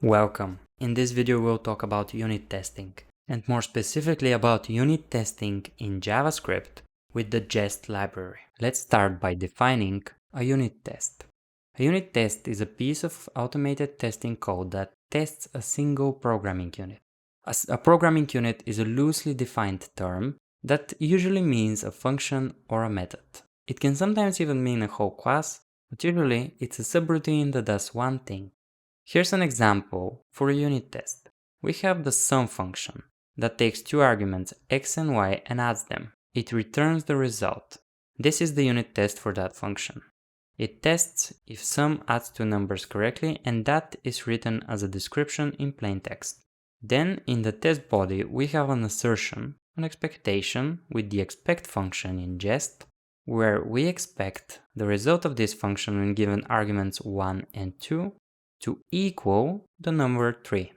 Welcome. In this video we'll talk about unit testing, and more specifically about unit testing in JavaScript with the Jest library. Let's start by defining a unit test. A unit test is a piece of automated testing code that tests a single programming unit. A programming unit is a loosely defined term that usually means a function or a method. It can sometimes even mean a whole class, but usually it's a subroutine that does one thing. Here's an example for a unit test. We have the sum function that takes two arguments x and y and adds them. It returns the result. This is the unit test for that function. It tests if sum adds two numbers correctly, and that is written as a description in plain text. Then in the test body we have an assertion, an expectation with the expect function in Jest, where we expect the result of this function when given arguments 1 and 2 to equal the number 3.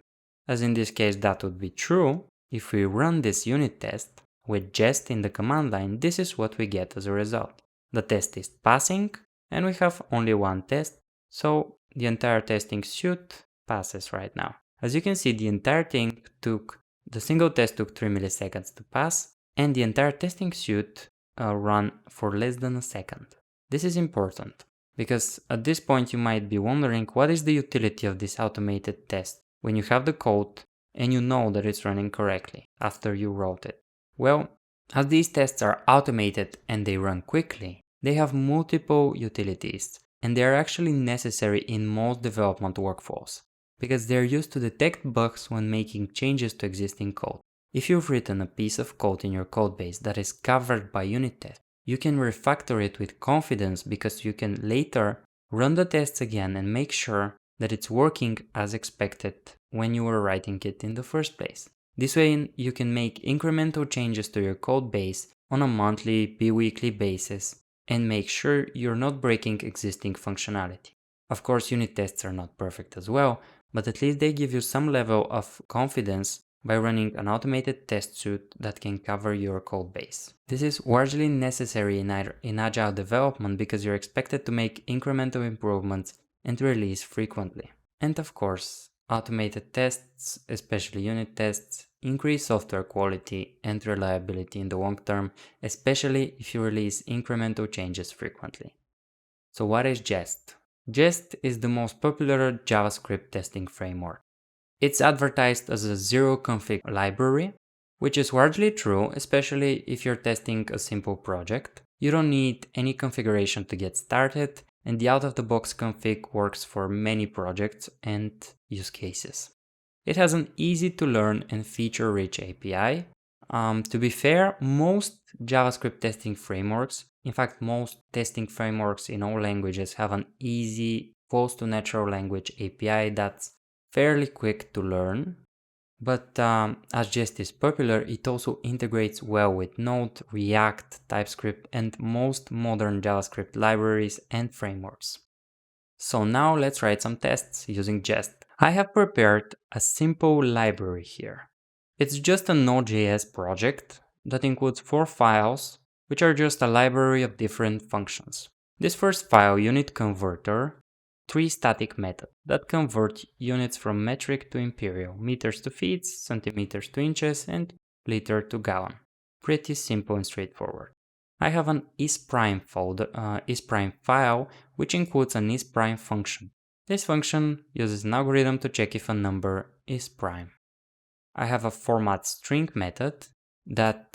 As in this case that would be true. If we run this unit test with Jest in the command line, this is what we get as a result. The test is passing, and we have only one test, so the entire testing suite passes right now. As you can see, the single test took 3 milliseconds to pass, and the entire testing suite ran for less than a second. This is important, because at this point you might be wondering what is the utility of this automated test when you have the code and you know that it's running correctly after you wrote it. Well, as these tests are automated and they run quickly, they have multiple utilities, and they are actually necessary in most development workflows, because they're used to detect bugs when making changes to existing code. If you've written a piece of code in your codebase that is covered by unit tests, you can refactor it with confidence, because you can later run the tests again and make sure that it's working as expected when you were writing it in the first place. This way you can make incremental changes to your code base on a monthly, bi-weekly basis and make sure you're not breaking existing functionality. Of course, unit tests are not perfect as well, but at least they give you some level of confidence by running an automated test suite that can cover your code base. This is largely necessary in agile development, because you're expected to make incremental improvements and release frequently. And of course, automated tests, especially unit tests, increase software quality and reliability in the long term, especially if you release incremental changes frequently. So what is Jest? Jest is the most popular JavaScript testing framework. It's advertised as a zero-config library, which is largely true, especially if you're testing a simple project. You don't need any configuration to get started, and the out-of-the-box config works for many projects and use cases. It has an easy-to-learn and feature-rich API. To be fair, most JavaScript testing frameworks, in fact most testing frameworks in all languages, have an easy, close to natural language API that's fairly quick to learn, but as Jest is popular, it also integrates well with Node, React, TypeScript, and most modern JavaScript libraries and frameworks. So now let's write some tests using Jest. I have prepared a simple library here. It's just a Node.js project that includes 4 files, which are just a library of different functions. This first file, unit converter, 3 static methods that convert units from metric to imperial, meters to feet, centimeters to inches, and liter to gallon. Pretty simple and straightforward. I have an isPrime file, which includes an isPrime function. This function uses an algorithm to check if a number is prime. I have a format string method that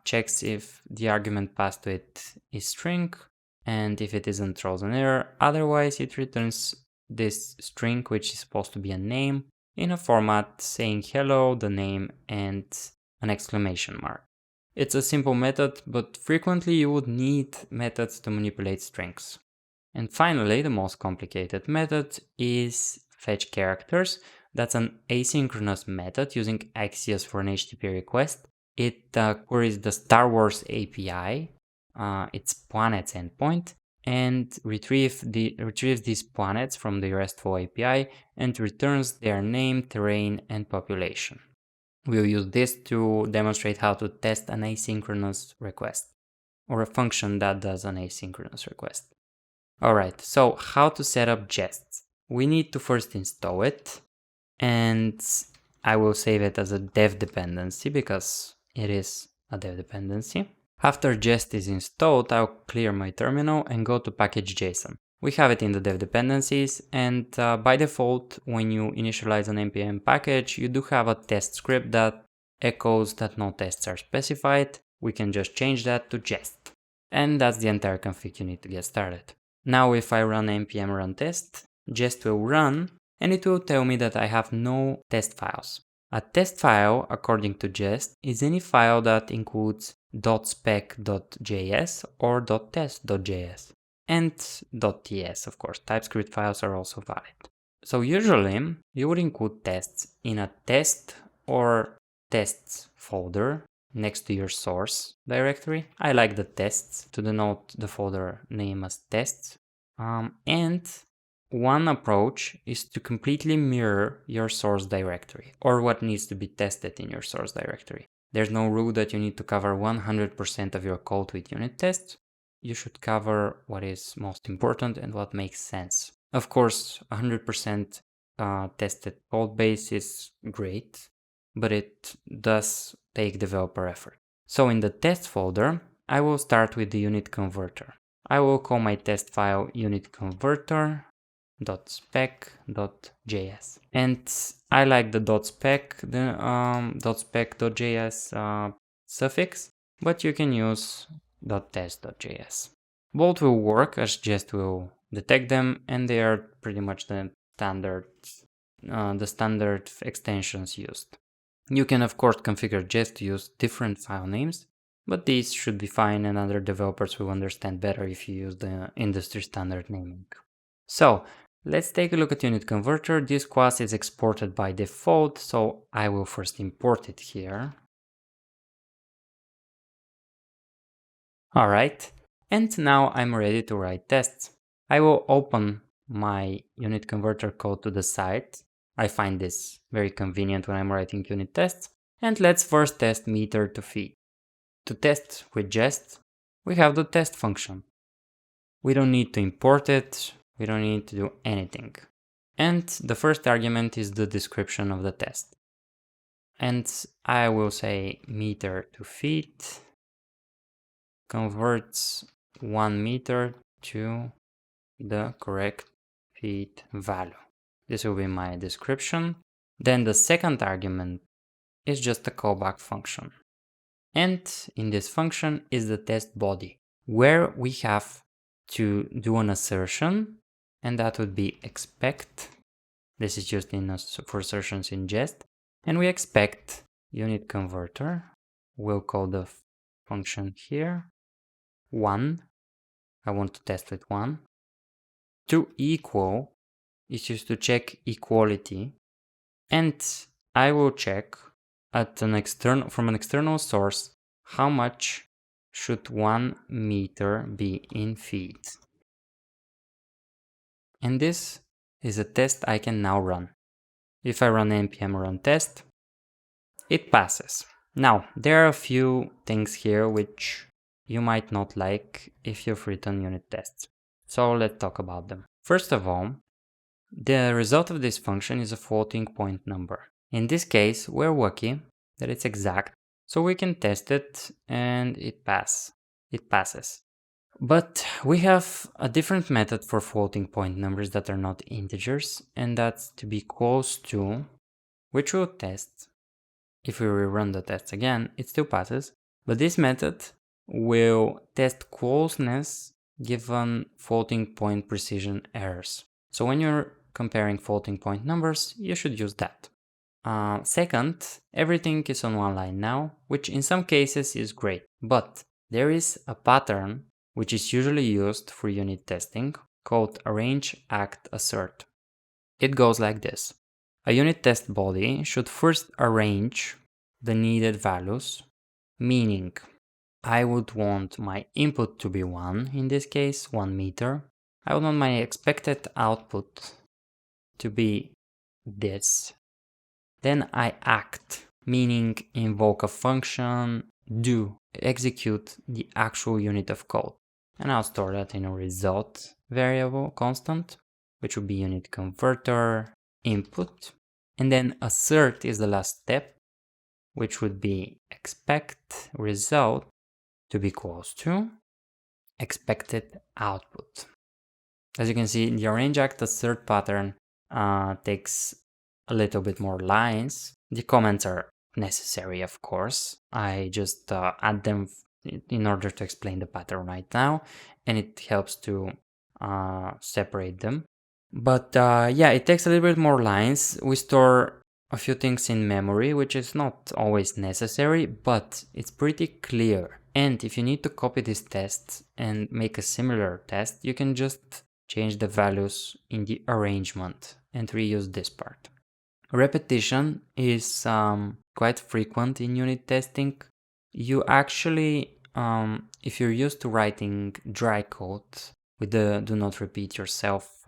checks if the argument passed to it is string, and if it isn't, throws an error. Otherwise, it returns this string, which is supposed to be a name, in a format saying hello, the name, and an exclamation mark. It's a simple method, but frequently you would need methods to manipulate strings. And finally, the most complicated method is fetch characters. That's an asynchronous method using Axios for an HTTP request. It queries the Star Wars API, its planets endpoint, and retrieves these planets from the RESTful API and returns their name, terrain, and population. We'll use this to demonstrate how to test an asynchronous request, or a function that does an asynchronous request. Alright, so how to set up Jest? We need to first install it. and I will save it as a dev dependency because it is a dev dependency. After Jest is installed, I'll clear my terminal and go to package.json. We have it in the dev dependencies, and by default, when you initialize an npm package, you do have a test script that echoes that no tests are specified. We can just change that to Jest. And that's the entire config you need to get started. Now if I run npm run test, Jest will run and it will tell me that I have no test files. A test file, according to Jest, is any file that includes .spec.js or .test.js. And .ts, of course. TypeScript files are also valid. So usually you would include tests in a test or tests folder next to your source directory. I like the tests to denote the folder name as tests. And one approach is to completely mirror your source directory or what needs to be tested in your source directory. There's no rule that you need to cover 100% of your code with unit tests. You should cover what is most important and what makes sense. Of course, 100% tested code base is great, but it does take developer effort. So in the test folder, I will start with the unit converter. I will call my test file unit converter.spec.js. And I like the .spec, the .spec.js suffix, but you can use .test.js. Both will work as Jest will detect them, and they are pretty much the standard extensions used. You can of course configure Jest to use different file names, but these should be fine and other developers will understand better if you use the industry standard naming. So let's take a look at unit converter. This class is exported by default, so I will first import it here. Alright, and now I'm ready to write tests. I will open my unit converter code to the side. I find this very convenient when I'm writing unit tests. And let's first test meter to feet. To test with Jest, we have the test function. We don't need to import it. We don't need to do anything. And the first argument is the description of the test. And I will say meter to feet converts 1 meter to the correct feet value. This will be my description. Then the second argument is just a callback function. And in this function is the test body, where we have to do an assertion, and that would be expect. This is used for assertions in Jest. And we expect unit converter. We'll call the function here 1. I want to test with 1. To equal is used to check equality. And I will check at from an external source how much should 1 meter be in feet. And this is a test I can now run. If I run npm run test, it passes. Now, there are a few things here which you might not like if you've written unit tests. So let's talk about them. First of all, the result of this function is a floating point number. In this case, we're lucky that it's exact, so we can test it and it passes. But we have a different method for floating point numbers that are not integers, and that's to be close to, which will test. If we rerun the test again, it still passes, but this method will test closeness given floating point precision errors. So when you're comparing floating point numbers, you should use that. Second, everything is on one line now, which in some cases is great, but there is a pattern which is usually used for unit testing called arrange, act, assert. It goes like this. A unit test body should first arrange the needed values, meaning I would want my input to be 1, in this case 1 meter. I would want my expected output to be this. Then I act, meaning invoke a function, execute the actual unit of code. And I'll store that in a result variable constant, which will be unit converter input. And then assert is the last step, which would be expect result to be close to expected output. As you can see, the arrange act assert pattern takes a little bit more lines. The comments are necessary, of course. I just add them in order to explain the pattern right now, and it helps to separate them. But yeah, it takes a little bit more lines. We store a few things in memory, which is not always necessary, but it's pretty clear. And if you need to copy these tests and make a similar test, you can just change the values in the arrangement and reuse this part. Repetition is quite frequent in unit testing. You actually, if you're used to writing dry code with the do not repeat yourself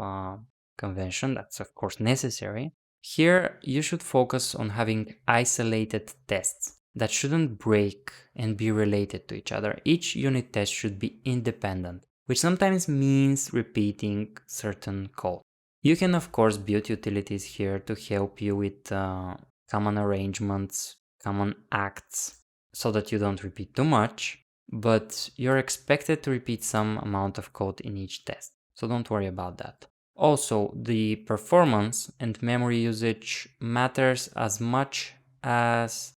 convention, that's of course necessary. Here you should focus on having isolated tests that shouldn't break and be related to each other. Each unit test should be independent, which sometimes means repeating certain code. You can of course build utilities here to help you with common arrangements, common acts, so that you don't repeat too much, but you're expected to repeat some amount of code in each test, so don't worry about that. Also, the performance and memory usage matters as much as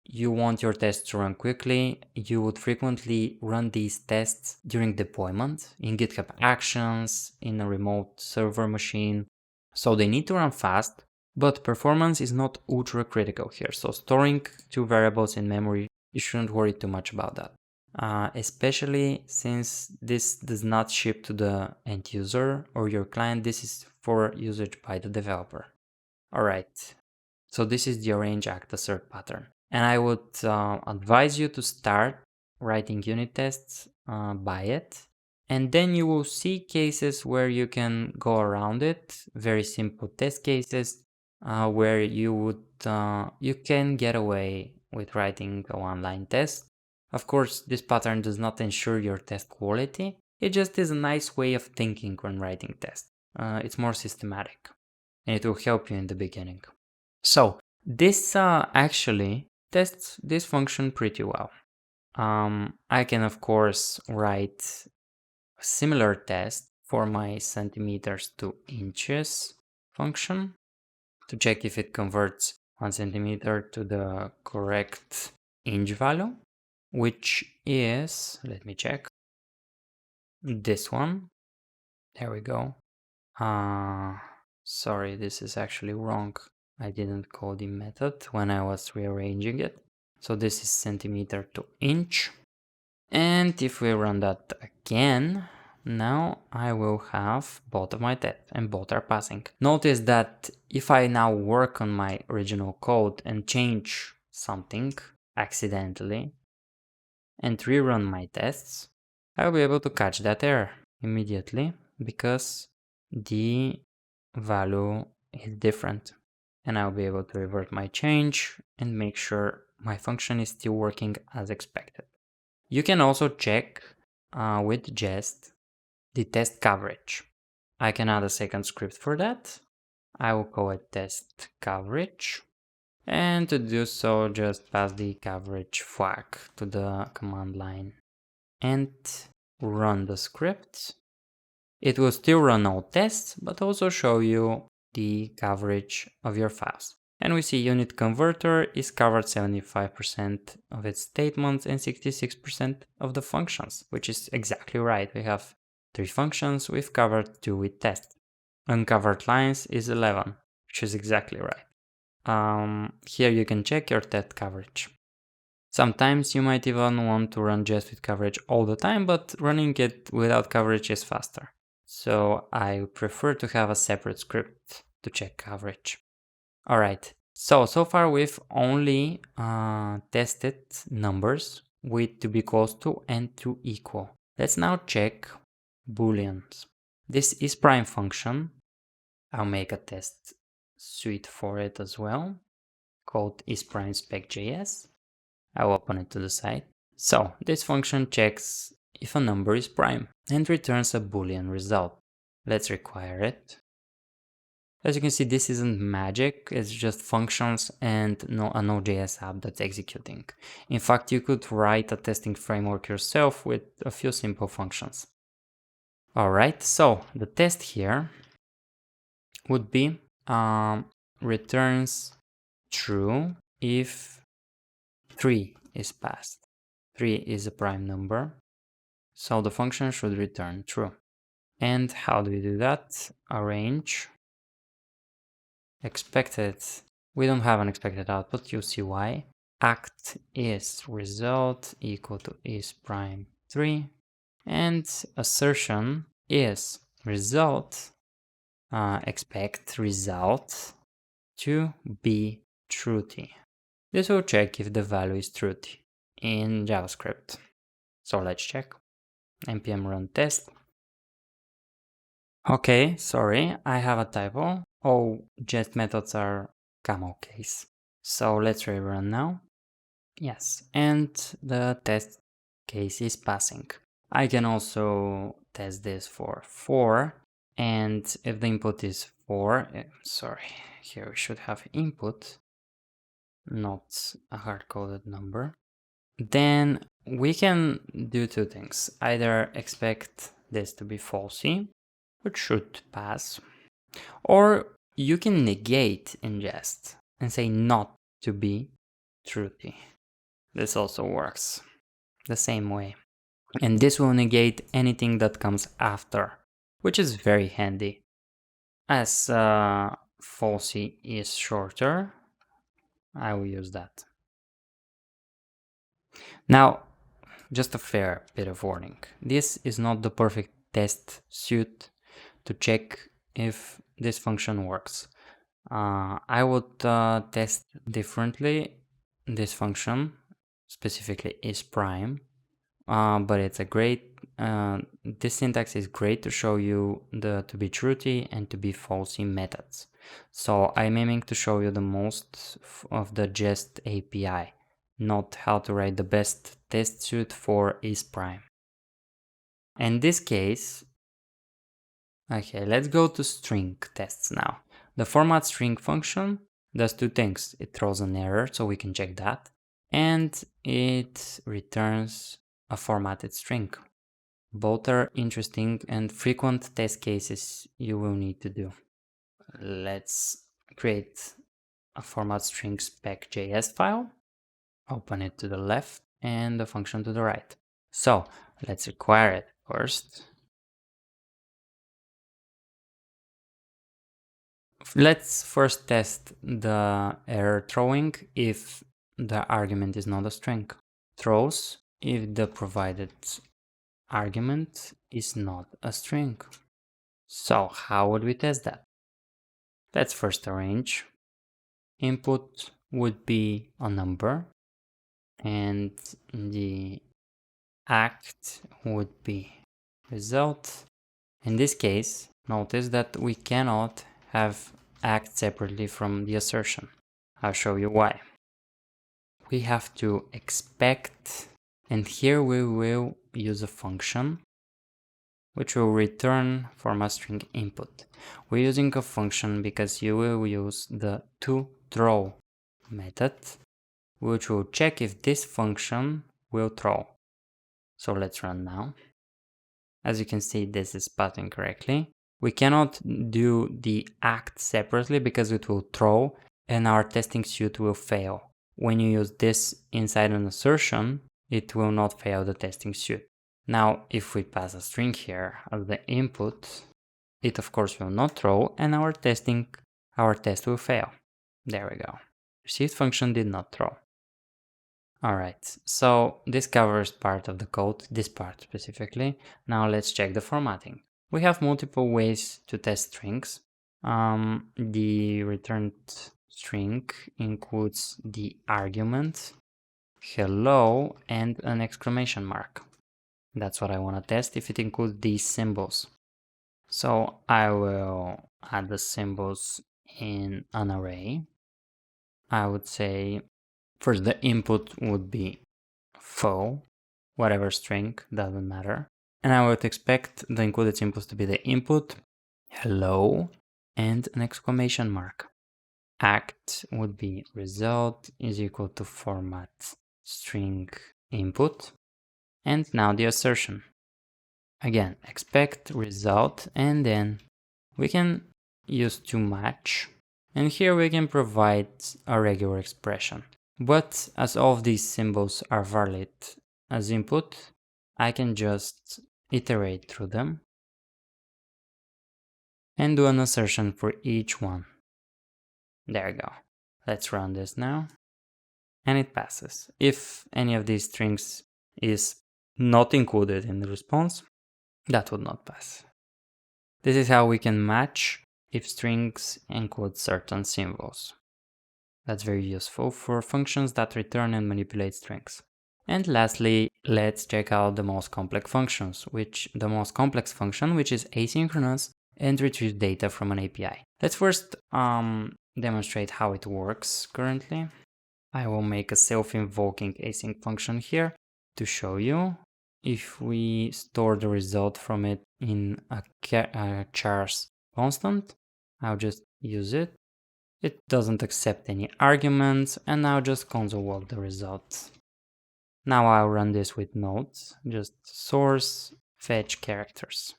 you want your tests to run quickly. You would frequently run these tests during deployment in GitHub Actions, in a remote server machine, so they need to run fast, but performance is not ultra critical here. So storing two variables in memory, you shouldn't worry too much about that. Especially since this does not ship to the end user or your client, this is for usage by the developer. Alright, so this is the arrange act assert pattern. And I would advise you to start writing unit tests by it. And then you will see cases where you can go around it, very simple test cases where you can get away with writing a one-line test. Of course, this pattern does not ensure your test quality. It just is a nice way of thinking when writing tests. It's more systematic, and it will help you in the beginning. So this actually tests this function pretty well. I can of course write a similar test for my centimeters to inches function to check if it converts 1 centimeter to the correct inch value, which is, let me check, this one. There we go. Sorry, this is actually wrong. I didn't call the method when I was rearranging it. So this is centimeter to inch. And if we run that again, now I will have both of my tests and both are passing. Notice that if I now work on my original code and change something accidentally and rerun my tests, I'll be able to catch that error immediately because the value is different, and I'll be able to revert my change and make sure my function is still working as expected. You can also check with Jest the test coverage. I can add a second script for that. I will call it test coverage, and to do so just pass the coverage flag to the command line and run the script. It will still run all tests, but also show you the coverage of your files. And we see unit converter is covered 75% of its statements and 66% of the functions, which is exactly right. We have 3 functions, we've covered 2 with tests. Uncovered lines is 11, which is exactly right. Here you can check your test coverage. Sometimes you might even want to run Jest with coverage all the time, but running it without coverage is faster. So I prefer to have a separate script to check coverage. Alright, so far we've only tested numbers with to be close to and to equal. Let's now check booleans. This is prime function. I'll make a test suite for it as well, called isPrimeSpec.js. I'll open it to the side. So this function checks if a number is prime and returns a boolean result. Let's require it. As you can see, this isn't magic, it's just functions and a Node.js app that's executing. In fact, you could write a testing framework yourself with a few simple functions. Alright, so the test here would be returns true if 3 is passed. 3 is a prime number, so the function should return true. And how do we do that? Arrange expected. We don't have an expected output, you see why. Act is result equal to is prime 3, and assertion is result expect result to be truthy. This will check if the value is truthy in JavaScript. So let's check. npm run test. Okay, sorry, I have a typo. All Jest methods are camel case. So let's rerun now. Yes, and the test case is passing. I can also test this for 4, and if the input is 4, sorry, here we should have input, not a hard-coded number, then we can do two things. Either expect this to be falsy, which should pass, or you can negate in Jest and say not to be truthy. This also works the same way. And this will negate anything that comes after, which is very handy. As falsy is shorter, I will use that. Now, just a fair bit of warning. This is not the perfect test suite to check if this function works. I would test differently this function, specifically is prime, but it's a great, this syntax is great to show you the to be truthy and to be falsy methods. So I'm aiming to show you the most of the Jest API, not how to write the best test suite for is prime. In this case, okay, let's go to string tests now. The format string function does two things. It throws an error, so we can check that, and it returns a formatted string. Both are interesting and frequent test cases you will need to do. Let's create a format string spec.js file, open it to the left and the function to the right. So let's require it first. Let's first test the error throwing if the argument is not a string. Throws if the provided argument is not a string. So how would we test that? Let's first arrange. Input would be a number and the act would be result. In this case, notice that we cannot have act separately from the assertion. I'll show you why. We have to expect, and here we will use a function which will return format string input. We're using a function because you will use the toThrow method, which will check if this function will throw. So let's run now. As you can see, this is passing correctly. We cannot do the act separately because it will throw and our testing suite will fail. When you use this inside an assertion, it will not fail the testing suite. Now, if we pass a string here as the input, it of course will not throw and our test will fail. There we go. Received function did not throw. Alright, so this covers part of the code, this part specifically. Now let's check the formatting. We have multiple ways to test strings. The returned string includes the argument, hello, and an exclamation mark. That's what I want to test if it includes these symbols. So I will add the symbols in an array. I would say first the input would be foo, whatever string, doesn't matter. And I would expect the included symbols to be the input, hello, and an exclamation mark. Act would be result is equal to format string input. And now the assertion. Again, expect result, and then we can use to match. And here we can provide a regular expression. But as all of these symbols are valid as input, I can just iterate through them and do an assertion for each one. There you go. Let's run this now. And it passes. If any of these strings is not included in the response, that would not pass. This is how we can match if strings include certain symbols. That's very useful for functions that return and manipulate strings. And lastly, let's check out the most complex functions, which is asynchronous and retrieve data from an API. Let's first demonstrate how it works currently. I will make a self-invoking async function here to show you. If we store the result from it in a char's constant, I'll just use it. It doesn't accept any arguments, and I'll just console log the results. Now I'll run this with nodes, just source, fetch characters.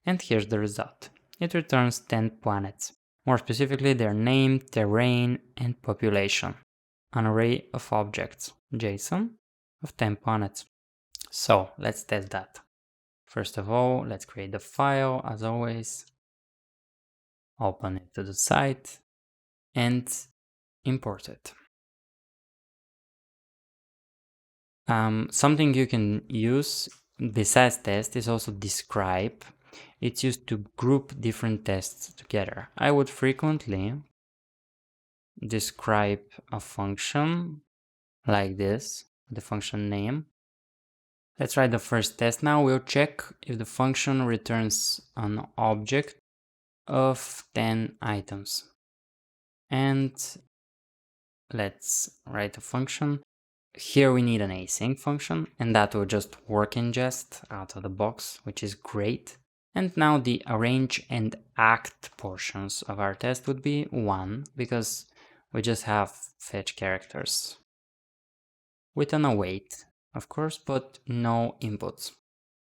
And here's the result. It returns 10 planets. More specifically, their name, terrain, and population. An array of objects, JSON, of 10 planets. So let's test that. First of all, let's create the file as always. Open it to the site and import it. Something you can use besides test is also describe. It's used to group different tests together. I would frequently describe a function like this, the function name. Let's write the first test now. We'll check if the function returns an object of 10 items. And let's write a function. Here we need an async function, and that will just work in Jest out of the box, which is great. And now the arrange and act portions of our test would be 1, because we just have fetch characters with an await, of course, but no inputs.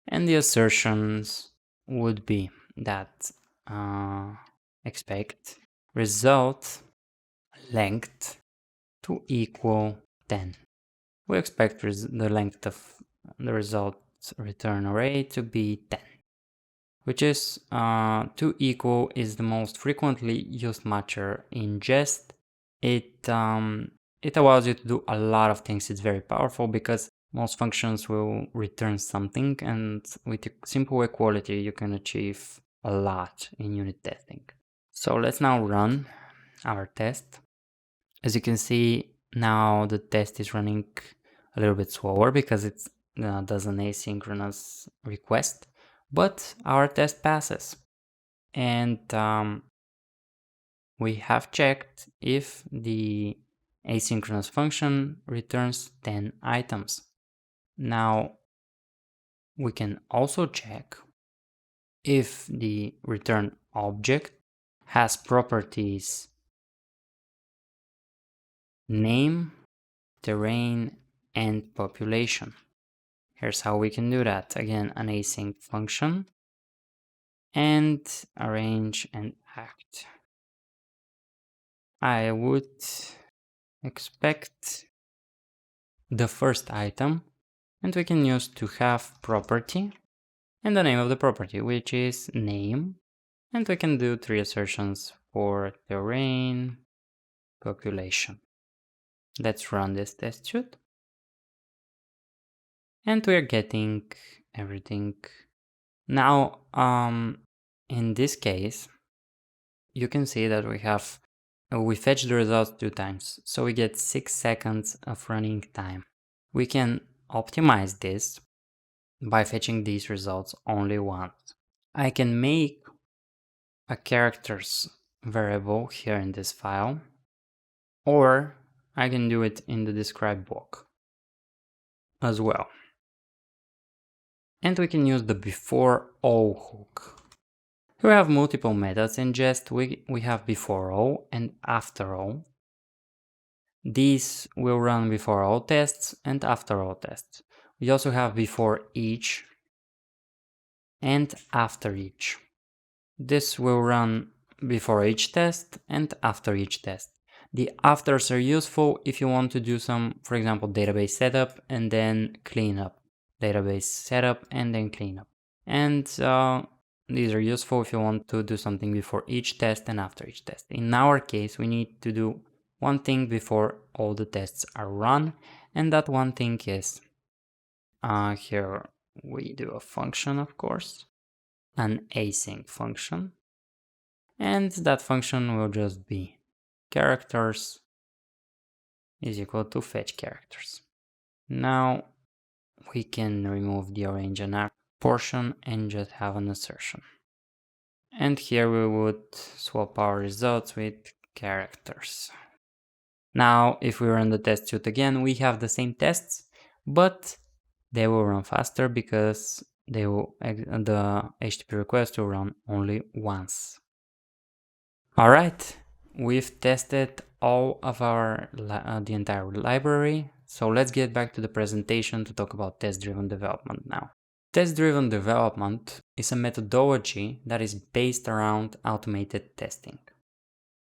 And the assertions would be that expect result length to equal 10. We expect the length of the result return array to be 10, which is to equal is the most frequently used matcher in Jest. It allows you to do a lot of things. It's very powerful because most functions will return something, and with simple equality you can achieve a lot in unit testing. So let's now run our test. As you can see, now the test is running a little bit slower because it does an asynchronous request, but our test passes. And we have checked if the asynchronous function returns 10 items. Now we can also check if the return object has properties name, terrain, and population. Here's how we can do that. Again, an async function and arrange and act. I would expect the first item, and we can use to have property and the name of the property, which is name, and we can do 3 assertions for terrain, population. Let's run this test suite. And we're getting everything. Now, in this case, you can see that we fetch the results 2 times, so we get 6 seconds of running time. We can optimize this by fetching these results only once. I can make a characters variable here in this file, or I can do it in the describe block as well. And we can use the before all hook. We have multiple methods in Jest. We have before all and after all. These will run before all tests and after all tests. We also have before each and after each. This will run before each test and after each test. The afters are useful if you want to do some, for example, database setup and then cleanup. Database setup and then cleanup. And these are useful if you want to do something before each test and after each test. In our case, we need to do one thing before all the tests are run, and that one thing is here we do a function, of course, an async function, and that function will just be characters is equal to fetch characters. Now we can remove the arrange and act portion and just have an assertion. And here we would swap our results with characters. Now, if we run the test suite again, we have the same tests, but they will run faster because the HTTP request will run only once. All right, we've tested all of the entire library. So let's get back to the presentation to talk about test-driven development now. Test-driven development is a methodology that is based around automated testing.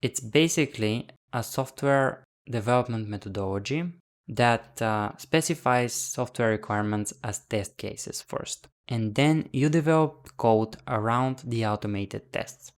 It's basically a software development methodology that specifies software requirements as test cases first, and then you develop code around the automated tests.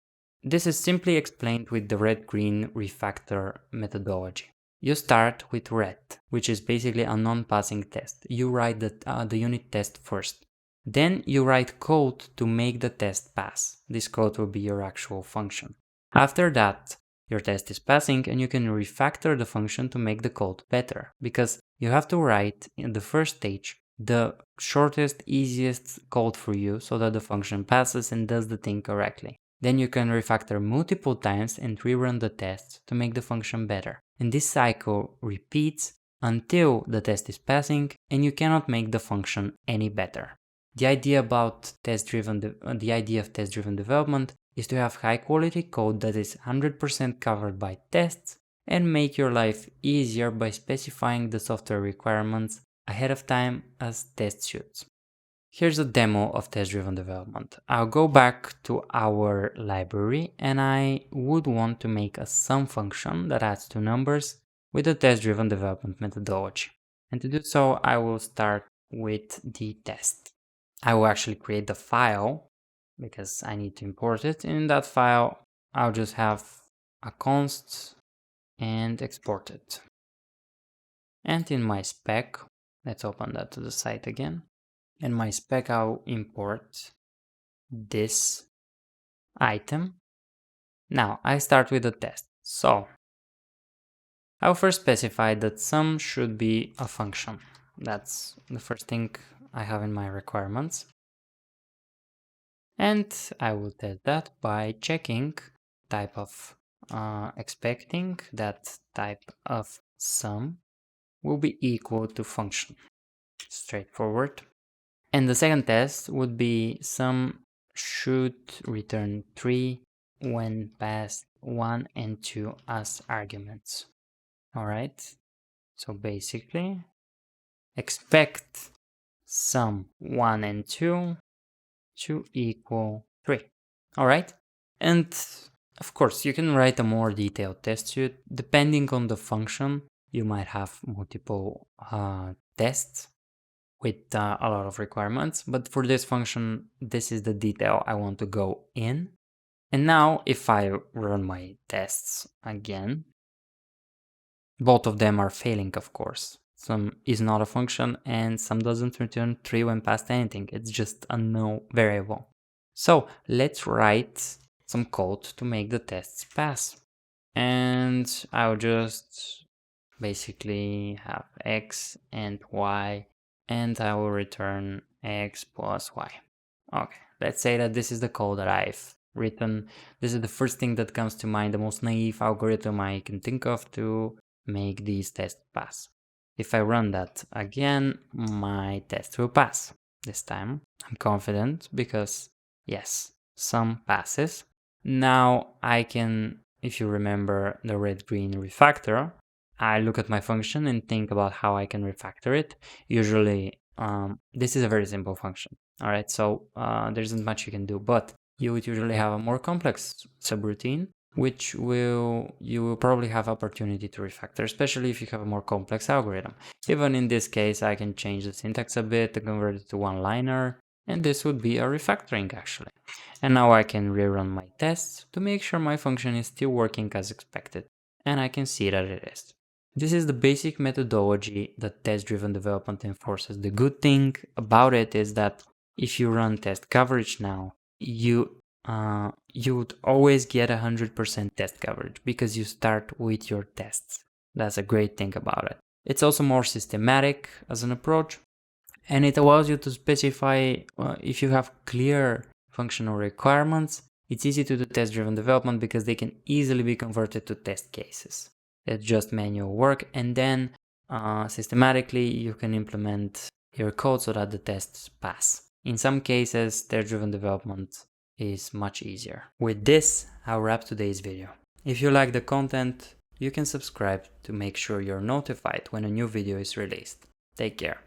This is simply explained with the red-green refactor methodology. You start with red, which is basically a non-passing test. You write the unit test first. Then you write code to make the test pass. This code will be your actual function. After that, your test is passing and you can refactor the function to make the code better, because you have to write in the first stage the shortest, easiest code for you so that the function passes and does the thing correctly. Then you can refactor multiple times and rerun the tests to make the function better. And this cycle repeats until the test is passing and you cannot make the function any better. The idea of test-driven development is to have high-quality code that is 100% covered by tests and make your life easier by specifying the software requirements ahead of time as test suites. Here's a demo of test-driven development. I'll go back to our library and I would want to make a sum function that adds two numbers with the test-driven development methodology. And to do so, I will start with the test. I will actually create the file because I need to import it. In that file, I'll just have a const and export it. And in my spec, let's open that to the site again. In my spec, I'll import this item. Now, I start with a test. So, I'll first specify that sum should be a function. That's the first thing I have in my requirements. And I will test that by checking type of expecting that type of sum will be equal to function. Straightforward. And the second test would be sum should return 3 when passed 1 and 2 as arguments. Alright, so basically expect sum 1 and 2 to equal 3. Alright, and of course you can write a more detailed test suite. Depending on the function, you might have multiple tests with a lot of requirements, but for this function, this is the detail I want to go in. And now if I run my tests again, both of them are failing, of course. Sum is not a function and sum doesn't return 3 when passed anything. It's just a no variable. So let's write some code to make the tests pass. And I'll just basically have x and y, and I will return x plus y. Okay, let's say that this is the code that I've written. This is the first thing that comes to mind, the most naive algorithm I can think of to make these tests pass. If I run that again, my test will pass. This time I'm confident because yes, some passes. Now I can, if you remember the red-green refactor, I look at my function and think about how I can refactor it. Usually, this is a very simple function. All right, so there isn't much you can do, but you would usually have a more complex subroutine, which you will probably have opportunity to refactor, especially if you have a more complex algorithm. Even in this case, I can change the syntax a bit to convert it to one-liner, and this would be a refactoring actually. And now I can rerun my tests to make sure my function is still working as expected, and I can see that it is. This is the basic methodology that test-driven development enforces. The good thing about it is that if you run test coverage now, you would always get 100% test coverage because you start with your tests. That's a great thing about it. It's also more systematic as an approach, and it allows you to specify if you have clear functional requirements. It's easy to do test-driven development because they can easily be converted to test cases. It's just manual work, and then systematically you can implement your code so that the tests pass. In some cases, test-driven development is much easier. With this, I'll wrap today's video. If you like the content, you can subscribe to make sure you're notified when a new video is released. Take care.